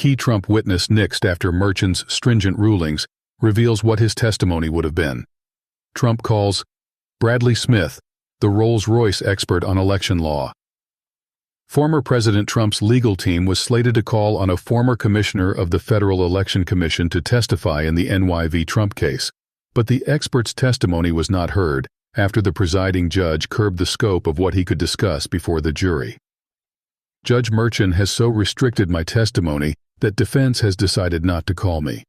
key Trump witness Nixed after Merchant's stringent rulings, reveals what his testimony would have been. Trump calls Bradley Smith, the Rolls-Royce expert on election law. Former President Trump's legal team was slated to call on a former commissioner of the Federal Election Commission to testify in the NY v. Trump case, but the expert's testimony was not heard after the presiding judge curbed the scope of what he could discuss before the jury. Judge Merchant has so restricted my testimony that defense has decided not to call me.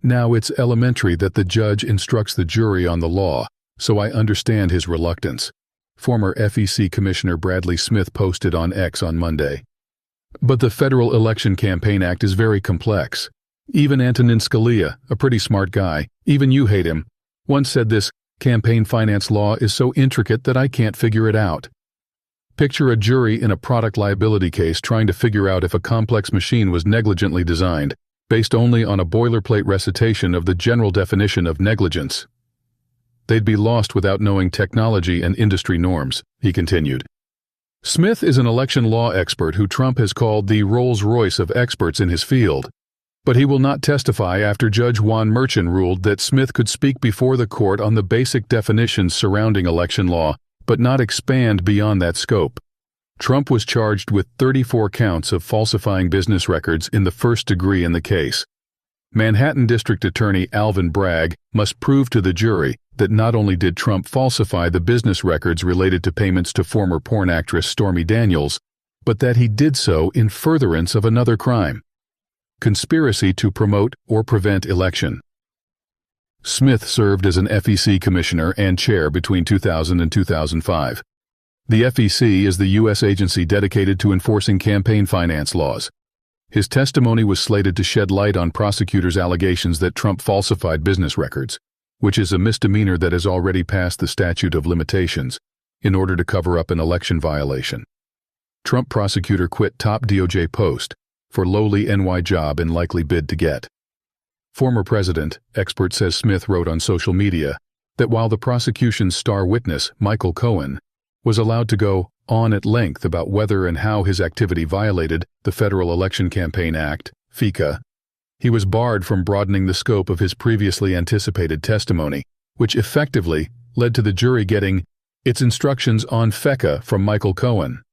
Now it's elementary that the judge instructs the jury on the law, so I understand his reluctance, former FEC Commissioner Bradley Smith posted on X on Monday. But the Federal Election Campaign Act is very complex. Even Antonin Scalia, a pretty smart guy, even you hate him, once said this campaign finance law is so intricate that I can't figure it out. Picture a jury in a product liability case trying to figure out if a complex machine was negligently designed, based only on a boilerplate recitation of the general definition of negligence. They'd be lost without knowing technology and industry norms, he continued. Smith is an election law expert who Trump has called the Rolls-Royce of experts in his field. But he will not testify after Judge Juan Merchant ruled that Smith could speak before the court on the basic definitions surrounding election law, but not expand beyond that scope. Trump was charged with 34 counts of falsifying business records in the first degree in the case. Manhattan District Attorney Alvin Bragg must prove to the jury that not only did Trump falsify the business records related to payments to former porn actress Stormy Daniels, but that he did so in furtherance of another crime: conspiracy to promote or prevent election. Smith served as an FEC commissioner and chair between 2000 and 2005. The FEC is the U.S. agency dedicated to enforcing campaign finance laws. His testimony was slated to shed light on prosecutors' allegations that Trump falsified business records, which is a misdemeanor that has already passed the statute of limitations, in order to cover up an election violation. Trump prosecutor quit top DOJ post for lowly NY job in likely bid to get. Former president, expert says Smith wrote on social media that while the prosecution's star witness, Michael Cohen, was allowed to go on at length about whether and how his activity violated the Federal Election Campaign Act, FECA, he was barred from broadening the scope of his previously anticipated testimony, which effectively led to the jury getting its instructions on FECA from Michael Cohen.